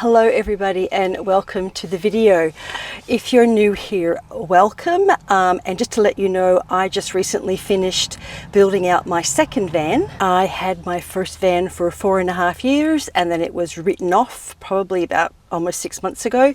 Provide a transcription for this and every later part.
Hello everybody and welcome to the video. If you're new here, welcome, and just to let you know, I just recently finished building out my second van. I had my first van for 4.5 years and then it was written off probably about almost 6 months ago,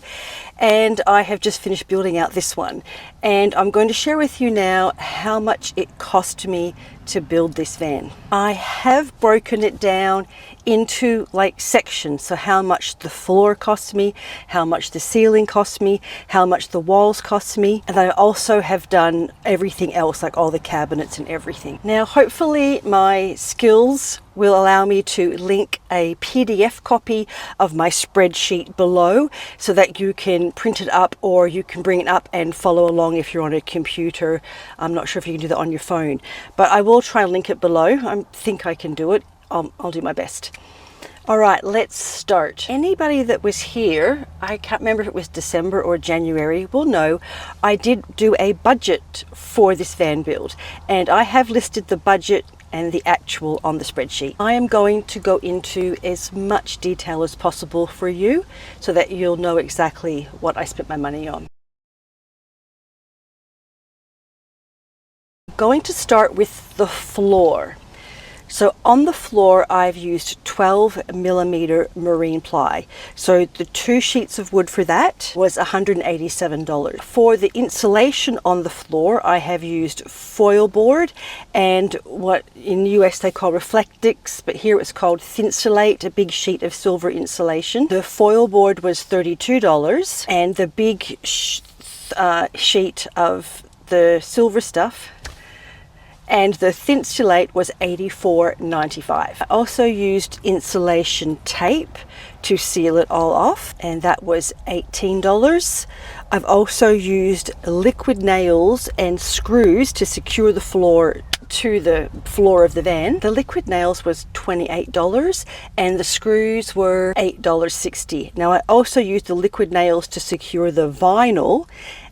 and I have just finished building out this one, and I'm going to share with you now how much it cost me to build this van. I have broken it down into like sections, so how much the floor cost me, how much the ceiling cost me, how much the walls cost me, and I also have done everything else, like all the cabinets and everything. Now hopefully my skills will allow me to link a PDF copy of my spreadsheet below so that you can print it up, or you can bring it up and follow along if you're on a computer. I'm not sure if you can do that on your phone, but I will try and link it below. I think I can do it. I'll do my best. All right, let's start. Anybody that was here, I can't remember if it was December or January, will know I did do a budget for this van build, and I have listed the budget and the actual on the spreadsheet. I am going to go into as much detail as possible for you so that you'll know exactly what I spent my money on. I'm going to start with the floor. So on the floor, I've used 12mm marine ply. So the 2 sheets of wood for that was $187. For the insulation on the floor, I have used foil board and what in the US they call Reflectix, but here it's called Thinsulate, a big sheet of silver insulation. The foil board was $32 and the big sheet of the silver stuff and the Thinsulate was $84.95. I also used insulation tape to seal it all off, and that was $18. I've also used liquid nails and screws to secure the floor to the floor of the van. The liquid nails was $28 and the screws were $8.60. Now I also used the liquid nails to secure the vinyl,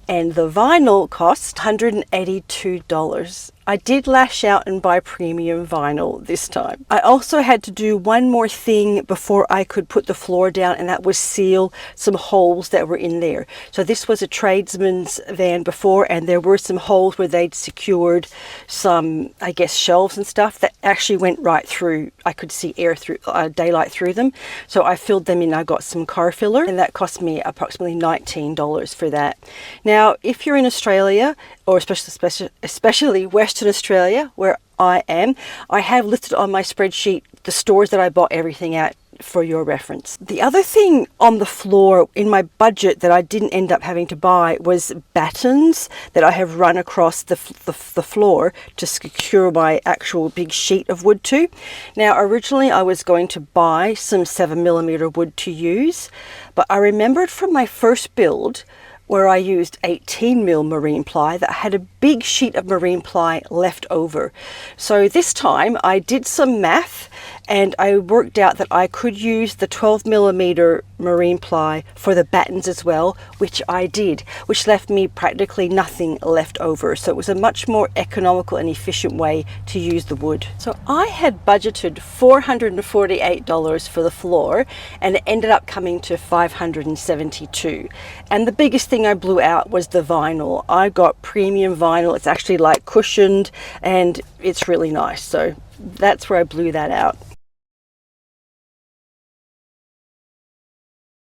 and the vinyl cost $182. I did lash out and buy premium vinyl this time. I also had to do one more thing before I could put the floor down, and that was seal some holes that were in there. So this was a tradesman's van before, and there were some holes where they'd secured some, I guess, shelves and stuff that actually went right through. I could see air through, daylight through them. So I filled them in. I got some car filler, and that cost me approximately $19 for that. Now, if you're in Australia, or especially Western Australia, where I am, I have listed on my spreadsheet the stores that I bought everything at for your reference. The other thing on the floor in my budget that I didn't end up having to buy was battens that I have run across the floor to secure my actual big sheet of wood to. Now originally I was going to buy some 7mm wood to use, but I remembered from my first build where I used 18mm marine ply that I had a big sheet of marine ply left over. So this time I did some math and I worked out that I could use the 12mm marine ply for the battens as well, which I did, which left me practically nothing left over. So it was a much more economical and efficient way to use the wood. So I had budgeted $448 for the floor and it ended up coming to $572. And the biggest thing I blew out was the vinyl. I got premium vinyl. It's actually like cushioned and it's really nice. So that's where I blew that out.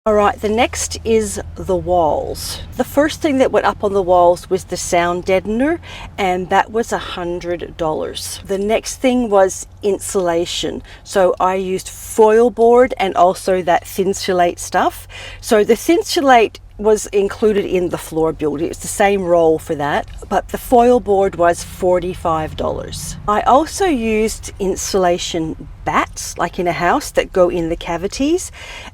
All right, the next is the walls. The first thing that went up on the walls was the sound deadener, and that was $100. The next thing was insulation. So I used foil board and also that Thinsulate stuff. So the Thinsulate was included in the floor build. It's the same roll for that, but the foil board was $45. I also used insulation bats, like in a house, that go in the cavities,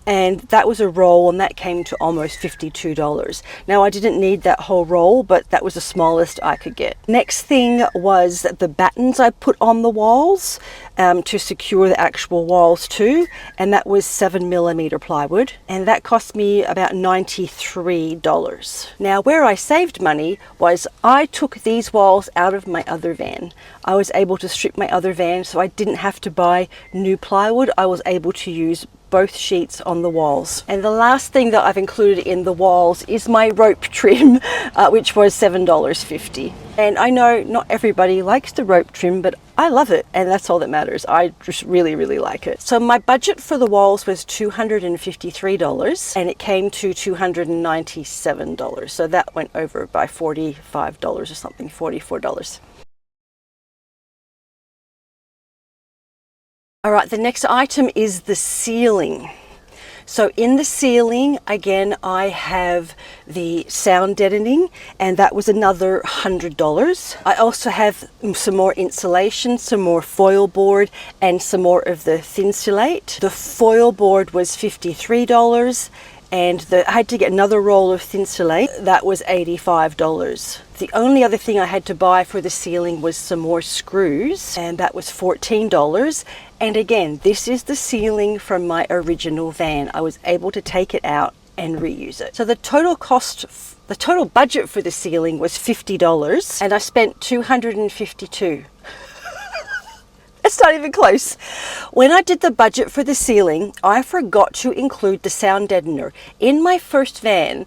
and that was a roll and that came to almost $52. Now I didn't need that whole roll, but that was the smallest I could get. Next thing was the battens I put on the walls to secure the actual walls too, and that was 7mm plywood, and that cost me about $93. Now where I saved money was I took these walls out of my other van. I was able to strip my other van, so I didn't have to buy new plywood. I was able to use both sheets on the walls. And the last thing that I've included in the walls is my rope trim, which was $7.50. And I know not everybody likes the rope trim, but I love it, and that's all that matters. I just really, really like it. So my budget for the walls was $253, and it came to $297. So that went over by $45 or something, $44. All right, the next item is the ceiling. So in the ceiling, again, I have the sound deadening, and that was another $100. I also have some more insulation, some more foil board, and some more of the Thinsulate. The foil board was $53, and I had to get another roll of Thinsulate. That was $85. The only other thing I had to buy for the ceiling was some more screws, and that was $14. And again, this is the ceiling from my original van. I was able to take it out and reuse it. So the total budget for the ceiling was $50, and I spent $252. It's not even close. When I did the budget for the ceiling, I forgot to include the sound deadener. In my first van,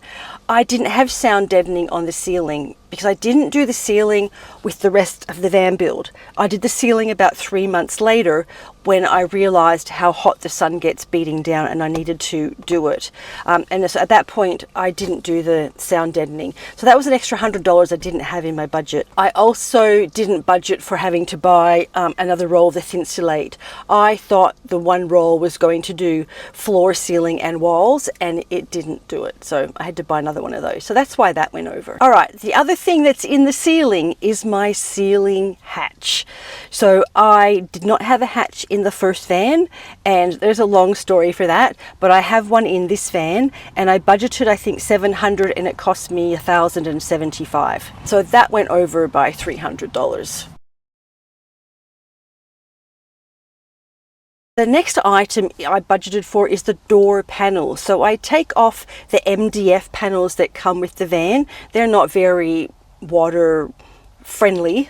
I didn't have sound deadening on the ceiling because I didn't do the ceiling with the rest of the van build. I did the ceiling about 3 months later when I realized how hot the sun gets beating down and I needed to do it. And so at that point, I didn't do the sound deadening. So that was an extra $100 I didn't have in my budget. I also didn't budget for having to buy another roll of the Thinsulate. I thought the one roll was going to do floor, ceiling, and walls, and it didn't do it. So I had to buy another one of those. So that's why that went over. All right, the other thing that's in the ceiling is my ceiling hatch. So I did not have a hatch in the first van, and there's a long story for that, but I have one in this van, and I budgeted I think $700 and it cost me $1,075. So that went over by $300. The next item I budgeted for is the door panels. So I take off the MDF panels that come with the van. They're not very water friendly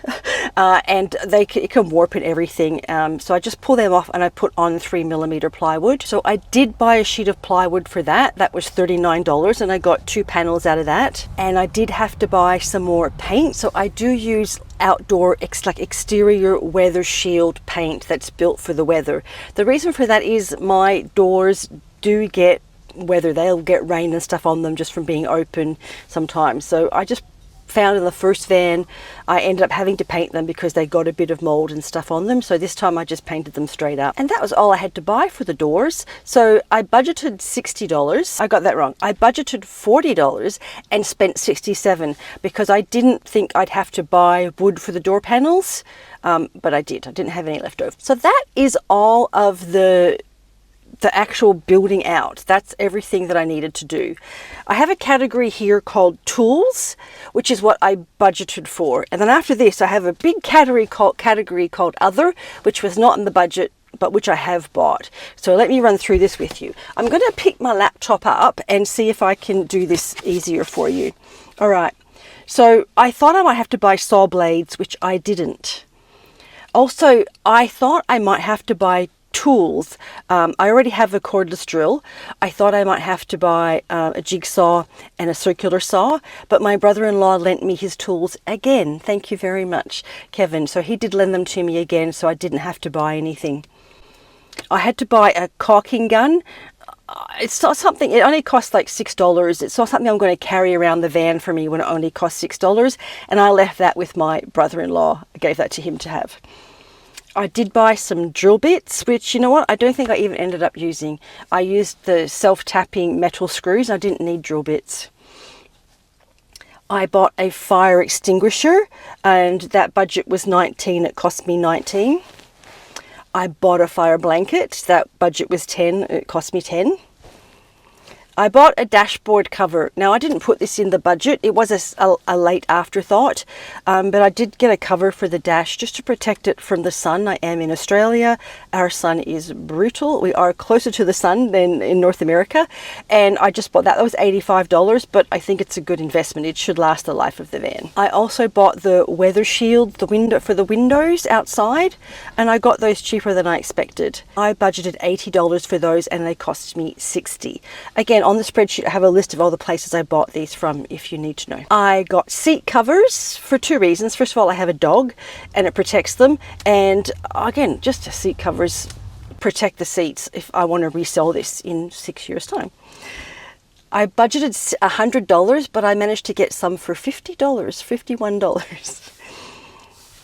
and it can warp and everything, so I just pull them off and I put on 3mm plywood. So I did buy a sheet of plywood for that. That was $39, and I got 2 panels out of that. And I did have to buy some more paint, so I do use outdoor exterior weather shield paint that's built for the weather. The reason for that is my doors do get weather. They'll get rain and stuff on them just from being open sometimes. So I just found in the first van, I ended up having to paint them because they got a bit of mold and stuff on them. So this time I just painted them straight up. And that was all I had to buy for the doors. So I budgeted $60. I got that wrong. I budgeted $40 and spent $67 because I didn't think I'd have to buy wood for the door panels, but I did. I didn't have any left over. So that is all of the actual building out. That's everything that I needed to do. I have a category here called tools, which is what I budgeted for. And then after this, I have a big category called other, which was not in the budget, but which I have bought. So let me run through this with you. I'm going to pick my laptop up and see if I can do this easier for you. All right. So I thought I might have to buy saw blades, which I didn't. Also, I thought I might have to buy tools. I already have a cordless drill. I thought I might have to buy a jigsaw and a circular saw, but my brother-in-law lent me his tools again. Thank you very much, Kevin. So he did lend them to me again, so I didn't have to buy anything. I had to buy a caulking gun. It's not something, it only costs like $6. It's not something I'm going to carry around the van for me when it only costs $6, and I left that with my brother-in-law. I gave that to him to have. I did buy some drill bits, which, you know what, I don't think I even ended up using. I used the self-tapping metal screws. I didn't need drill bits. I bought a fire extinguisher, and that budget was $19. It cost me $19. I bought a fire blanket. That budget was $10. It cost me $10. I bought a dashboard cover. Now I didn't put this in the budget. It was a late afterthought, but I did get a cover for the dash just to protect it from the sun. I am in Australia. Our sun is brutal. We are closer to the sun than in North America. And I just bought that. That was $85, but I think it's a good investment. It should last the life of the van. I also bought the weather shield, the window for the windows outside, and I got those cheaper than I expected. I budgeted $80 for those and they cost me $60. Again, on the spreadsheet I have a list of all the places I bought these from if you need to know. I got seat covers for two reasons. First of all, I have a dog and it protects them, and again, just the seat covers protect the seats if I want to resell this in 6 years' time. I budgeted $100, but I managed to get some for $50, $51.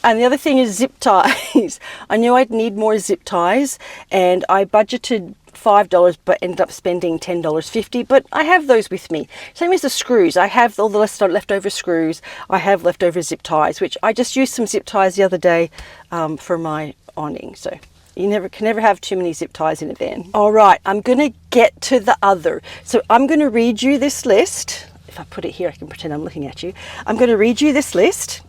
And the other thing is zip ties. I knew I'd need more zip ties, and I budgeted $5 but ended up spending $10.50, but I have those with me. Same as the screws. I have all the leftover screws. I have leftover zip ties, which I just used some zip ties the other day for my awning. So you can never have too many zip ties in a van. All right, I'm gonna get to the other. So I'm gonna read you this list. If I put it here, I can pretend I'm looking at you. I'm gonna read you this list.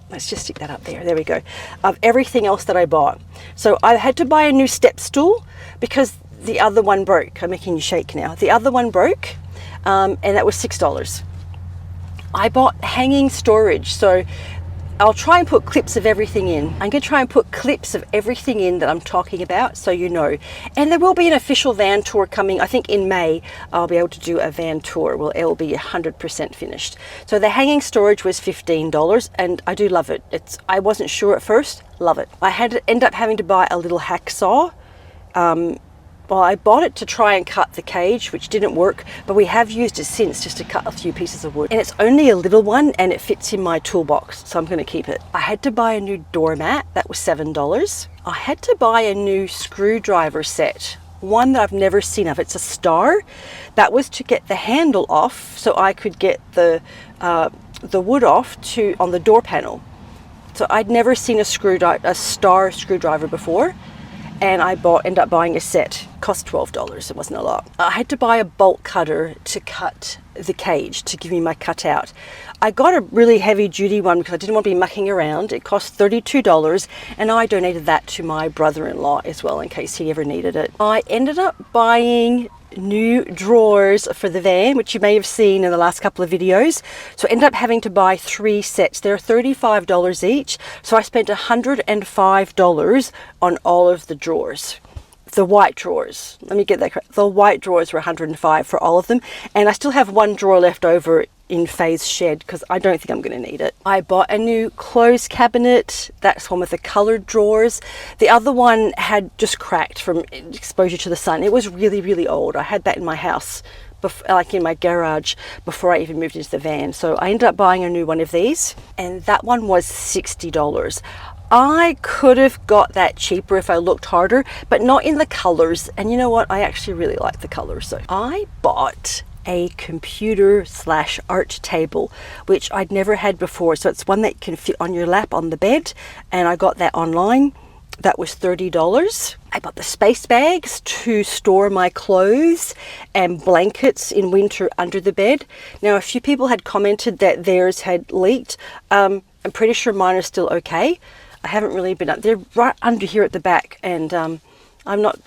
Let's just stick that up there. There we go. Of everything else that I bought. So I had to buy a new step stool because the other one broke. I'm making you shake now. The other one broke, and that was $6. I bought hanging storage. So I'll try and put clips of everything in. I'm going to try and put clips of everything in that I'm talking about so you know. And there will be an official van tour coming. I think in May I'll be able to do a van tour. Well, it'll be 100% finished. So the hanging storage was $15 and I do love it. I wasn't sure at first. Love it. I had to end up having to buy a little hacksaw. Well, I bought it to try and cut the cage, which didn't work, but we have used it since just to cut a few pieces of wood. And it's only a little one and it fits in my toolbox, so I'm going to keep it. I had to buy a new doormat. That was $7. I had to buy a new screwdriver set, one that I've never seen of. It's a star. That was to get the handle off so I could get the wood off on the door panel. So I'd never seen a star screwdriver before. And I ended up buying a set. Cost $12, it wasn't a lot. I had to buy a bolt cutter to cut the cage, to give me my cutout. I got a really heavy duty one because I didn't want to be mucking around. It cost $32 and I donated that to my brother-in-law as well in case he ever needed it. I ended up buying new drawers for the van, which you may have seen in the last couple of videos. So I ended up having to buy 3 sets. They're $35 each. So I spent $105 on all of the drawers. The white drawers. Let me get that correct. The white drawers were $105 for all of them. And I still have one drawer left over in Faye's shed because I don't think I'm going to need it. I bought a new clothes cabinet. That's one with the colored drawers. The other one had just cracked from exposure to the sun. It was really, really old. I had that in my house, like in my garage, before I even moved into the van. So I ended up buying a new one of these, and that one was $60. I could have got that cheaper if I looked harder, but not in the colors. And you know what? I actually really like the colors. So I bought a computer/art table, which I'd never had before. So it's one that can fit on your lap on the bed, and I got that online. That was $30. I bought the space bags to store my clothes and blankets in winter under the bed. Now, a few people had commented that theirs had leaked. I'm pretty sure mine are still okay. I haven't really been up. They're right under here at the back, and I'm not.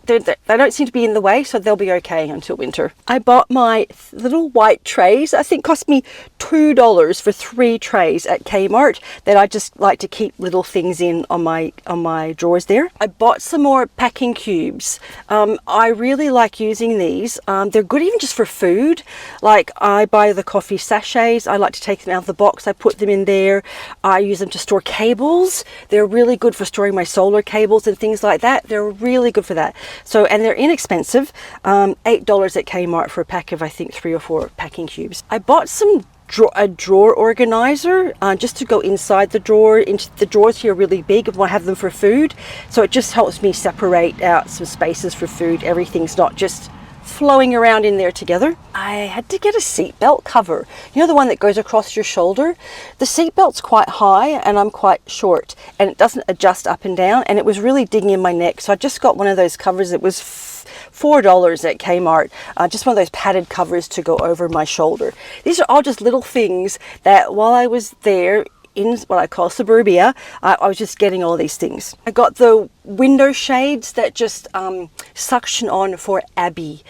They don't seem to be in the way, so they'll be okay until winter. I bought my little white trays. I think cost me $2 for 3 trays at Kmart that I just like to keep little things in on my drawers there. I bought some more packing cubes. I really like using these. They're good even just for food. Like I buy the coffee sachets. I like to take them out of the box. I put them in there. I use them to store cables. They're really good for storing my solar cables and things like that. They're really good for that. So, and they're inexpensive, $8 at Kmart for a pack of, I think, 3 or 4 packing cubes. I bought a drawer organizer just to go inside the drawer. The drawers here are really big and I have them for food. So it just helps me separate out some spaces for food. Everything's not just flowing around in there together. I had to get a seatbelt cover. You know, the one that goes across your shoulder? The seatbelt's quite high and I'm quite short, and it doesn't adjust up and down, and it was really digging in my neck. So I just got one of those covers. It was $4 at Kmart, just one of those padded covers to go over my shoulder. These are all just little things that while I was there in what I call suburbia, I was just getting all these things. I got the window shades that just suction on for Abby.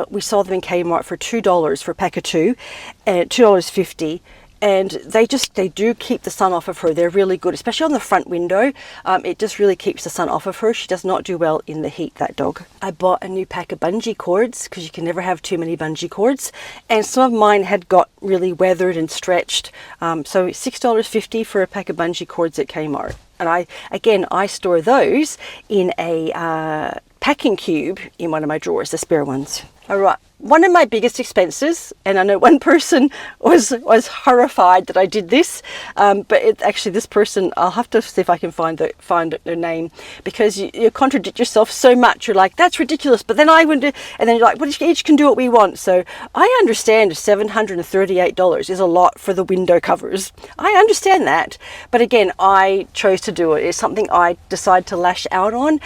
We saw them in Kmart for $2 for a pack of 2, and $2.50. And they do keep the sun off of her. They're really good, especially on the front window. It just really keeps the sun off of her. She does not do well in the heat, that dog. I bought a new pack of bungee cords because you can never have too many bungee cords. And some of mine had got really weathered and stretched. So $6.50 for a pack of bungee cords at Kmart. And I store those in a packing cube in one of my drawers, the spare ones. All right. One of my biggest expenses, and I know one person was horrified that I did this, but actually this person, I'll have to see if I can find their name, because you contradict yourself so much. You're like, that's ridiculous, but then I went to, and then you're like, well, each can do what we want. So I understand $738 is a lot for the window covers. I understand that, but again, I chose to do it. It's something I decided to lash out on.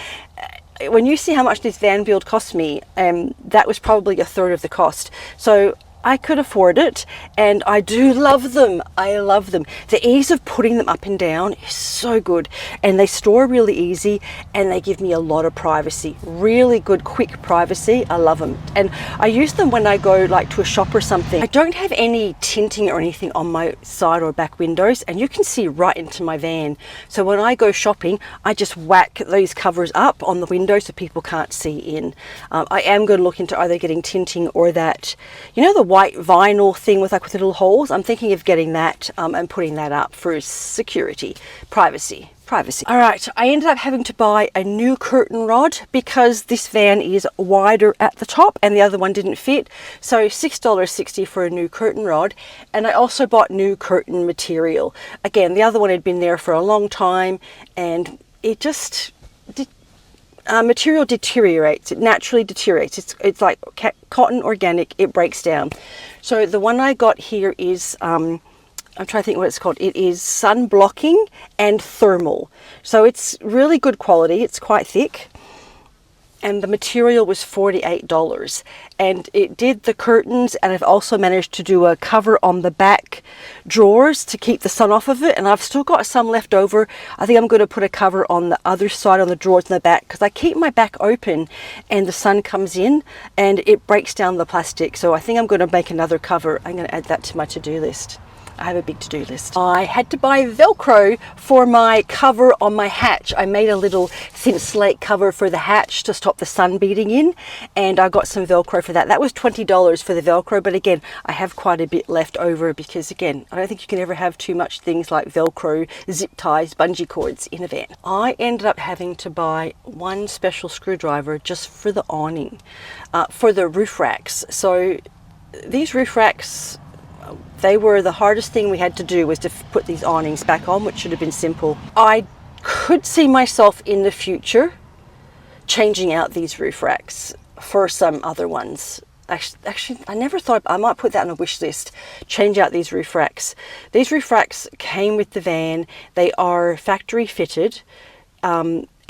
When you see how much this van build cost me, that was probably a third of the cost. So I could afford it, and I do love them. I love them. The ease of putting them up and down is so good, and they store really easy, and they give me a lot of privacy. Really good, quick privacy. I love them, and I use them when I go like to a shop or something. I don't have any tinting or anything on my side or back windows, and you can see right into my van. So when I go shopping, I just whack these covers up on the window so people can't see in. I am going to look into either getting tinting or that, you know, the white vinyl thing with little holes. I'm thinking of getting that and putting that up for security, privacy. All right, I ended up having to buy a new curtain rod because this van is wider at the top and the other one didn't fit. So $6.60 for a new curtain rod, and I also bought new curtain material. Again, the other one had been there for a long time, and it just material deteriorates. It naturally deteriorates. It's like cotton organic. It breaks down. So the one I got here is I'm trying to think what it's called. It is sun blocking and thermal. So it's really good quality. It's quite thick. And the material was $48, and it did the curtains, and I've also managed to do a cover on the back drawers to keep the sun off of it, and I've still got some left over. I think I'm going to put a cover on the other side on the drawers in the back, because I keep my back open and the sun comes in and it breaks down the plastic. So I think I'm going to make another cover. I'm going to add that to my to-do list. I have a big to-do list. I had to buy Velcro for my cover on my hatch. I made a little thin slate cover for the hatch to stop the sun beating in, and I got some Velcro for that. That was $20 for the Velcro, but again, I have quite a bit left over because, again, I don't think you can ever have too much things like Velcro, zip ties, bungee cords in a van. I ended up having to buy one special screwdriver just for the awning, for the roof racks. So these roof racks, they were the hardest thing we had to do, was to put these awnings back on, which should have been simple. I could see myself in the future changing out these roof racks for some other ones. Actually, I never thought, I might put that on a wish list, change out these roof racks. These roof racks came with the van. They are factory fitted.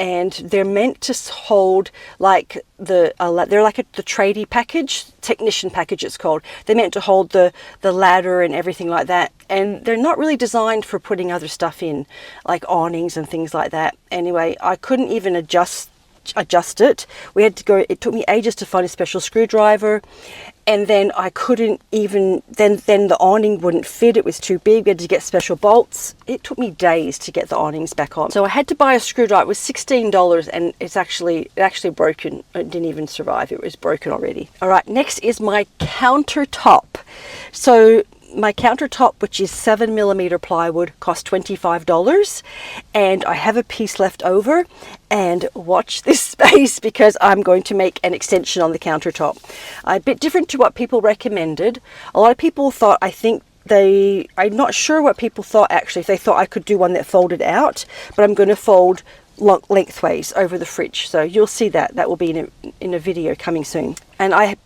And they're meant to hold like they're like the tradie package, technician package it's called. They're meant to hold the ladder and everything like that. And they're not really designed for putting other stuff in, like awnings and things like that. Anyway, I couldn't even adjust it. We had to go, it took me ages to find a special screwdriver. And then I couldn't even, then the awning wouldn't fit. It was too big. We had to get special bolts. It took me days to get the awnings back on. So I had to buy a screwdriver. It was $16, and it actually broken. It didn't even survive. It was broken already. All right, next is my countertop. So my countertop, which is 7mm plywood, cost $25, and I have a piece left over. And watch this space, because I'm going to make an extension on the countertop. A bit different to what people recommended. A lot of people thought, I'm not sure what people thought actually, if they thought I could do one that folded out, but I'm going to fold lengthways over the fridge. So you'll see that will be in a video coming soon. and I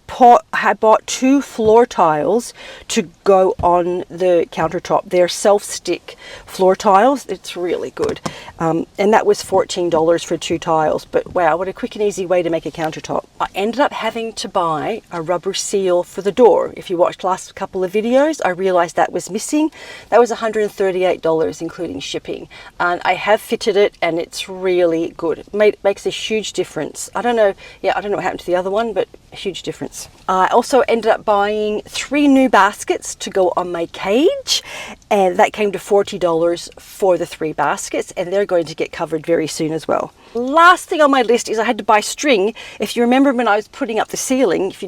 bought 2 floor tiles to go on the countertop. They're self-stick floor tiles. It's really good. And that was $14 for 2 tiles. But wow, what a quick and easy way to make a countertop. I ended up having to buy a rubber seal for the door. If you watched last couple of videos, I realized that was missing. That was $138, including shipping. And I have fitted it, and it's really good. It makes a huge difference. I don't know what happened to the other one, but a huge difference. I also ended up buying 3 new baskets to go on my cage, and that came to $40 for the 3 baskets, and they're going to get covered very soon as well. Last thing on my list is I had to buy string. If you remember when I was putting up the ceiling, if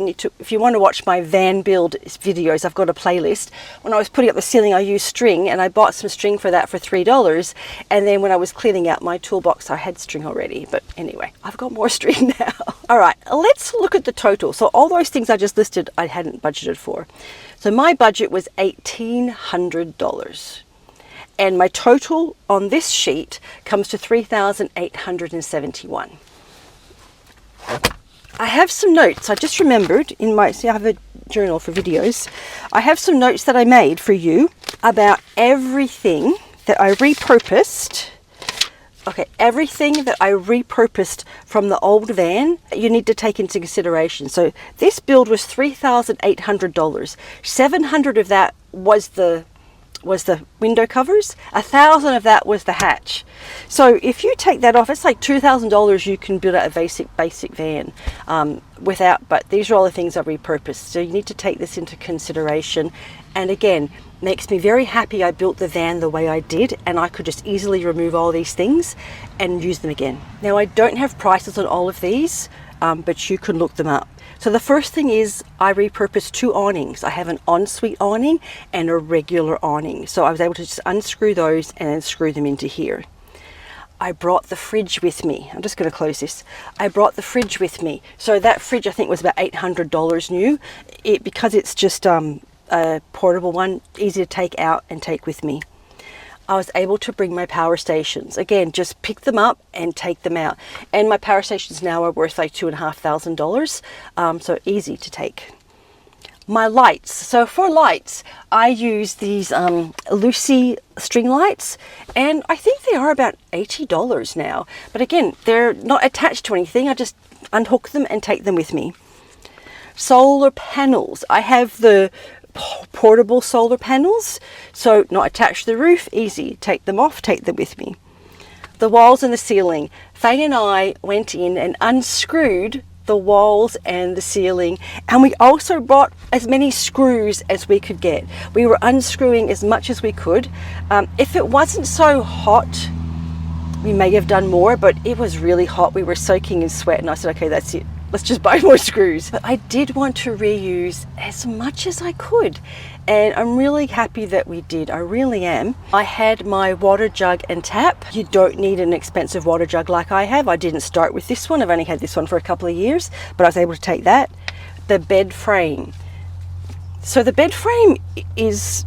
you want to watch my van build videos, I've got a playlist. When I was putting up the ceiling, I used string, and I bought some string for that for $3. And then when I was cleaning out my toolbox, I had string already. But anyway, I've got more string now. All right, let's look at the total. So all those things I just listed, I hadn't budgeted for. So my budget was $1,800. And my total on this sheet comes to $3,871. I have some notes. I just remembered I have a journal for videos. I have some notes that I made for you about everything that I repurposed. Okay, everything that I repurposed from the old van, you need to take into consideration. So this build was $3,800. $700 of that was the window covers. $1,000 of that was the hatch. So if you take that off, it's like $2,000 you can build out a basic van but these are all the things I repurposed. So you need to take this into consideration. And again, makes me very happy I built the van the way I did, and I could just easily remove all these things and use them again. Now, I don't have prices on all of these, but you can look them up. So the first thing is I repurposed 2 awnings. I have an ensuite awning and a regular awning. So I was able to just unscrew those and then screw them into here. I brought the fridge with me. I'm just going to close this. I brought the fridge with me. So that fridge I think was about $800 new. Because it's just a portable one, easy to take out and take with me. I was able to bring my power stations. Again, just pick them up and take them out. And my power stations now are worth like $2,500, so easy to take. My lights. So for lights, I use these Lucy string lights, and I think they are about $80 now. But again, they're not attached to anything. I just unhook them and take them with me. Solar panels. I have the portable solar panels, so not attached to the roof, easy, take them off, take them with me. The walls and the ceiling. Faye and I went in and unscrewed the walls and the ceiling, and we also brought as many screws as we could get. We were unscrewing as much as we could. If it wasn't so hot, we may have done more, but it was really hot. We were soaking in sweat, and I said, okay, that's it. Let's just buy more screws. But I did want to reuse as much as I could, and I'm really happy that we did. I really am. I had my water jug and tap. You don't need an expensive water jug like I have. I didn't start with this one. I've only had this one for a couple of years, but I was able to take that. The bed frame. So the bed frame is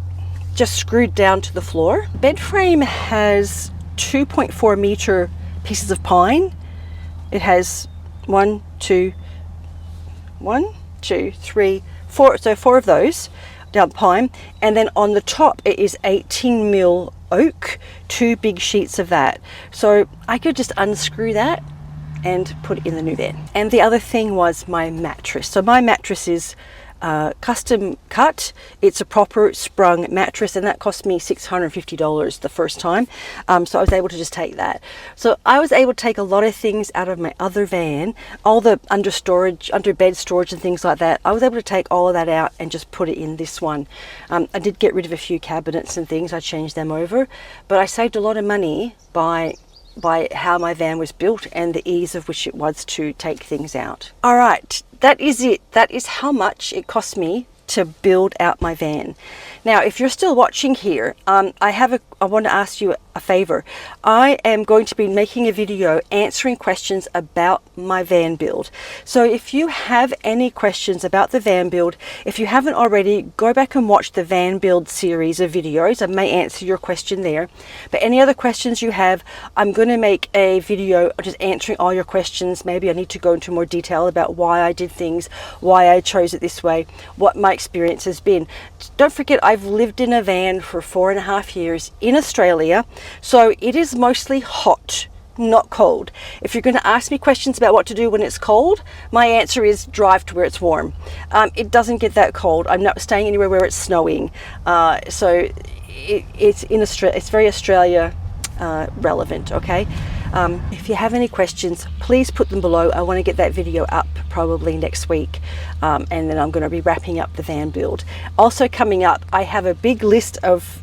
just screwed down to the floor. Bed frame has 2.4 meter pieces of pine. It has 1, 2, 3, 4. So 4 of those down the pine, and then on the top it is 18 mil oak, 2 big sheets of that. So I could just unscrew that and put it in the new van. And the other thing was my mattress. So my mattress is custom cut. It's a proper sprung mattress, and that cost me $650 the first time. So I was able to just take that. So I was able to take a lot of things out of my other van, all the under bed storage and things like that. I was able to take all of that out and just put it in this one. I did get rid of a few cabinets and things. I changed them over, but I saved a lot of money by how my van was built and the ease of which it was to take things out. All right, that is it. That is how much it cost me to build out my van. Now, if you're still watching here, I have I want to ask you a favor. I am going to be making a video answering questions about my van build. So if you have any questions about the van build, if you haven't already, go back and watch the van build series of videos. I may answer your question there. But any other questions you have, I'm going to make a video just answering all your questions. Maybe I need to go into more detail about why I did things, why I chose it this way, what my experience has been. Don't forget, I've lived in a van for 4.5 years in Australia, so it is mostly hot, not cold. If you're going to ask me questions about what to do when it's cold, my answer is drive to where it's warm. It doesn't get that cold. I'm not staying anywhere where it's snowing, so it's in Australia. It's very Australia relevant. Okay. If you have any questions, please put them below. I want to get that video up probably next week, and then I'm going to be wrapping up the van build. Also coming up, I have a big list of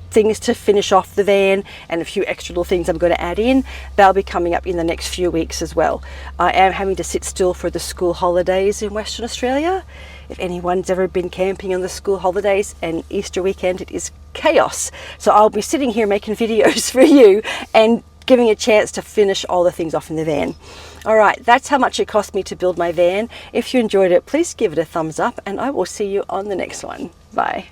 things to finish off the van and a few extra little things I'm going to add in. They'll be coming up in the next few weeks as well. I am having to sit still for the school holidays in Western Australia. If anyone's ever been camping on the school holidays and Easter weekend, it is chaos. So I'll be sitting here making videos for you and giving a chance to finish all the things off in the van. All right, that's how much it cost me to build my van. If you enjoyed it, please give it a thumbs up, and I will see you on the next one. Bye.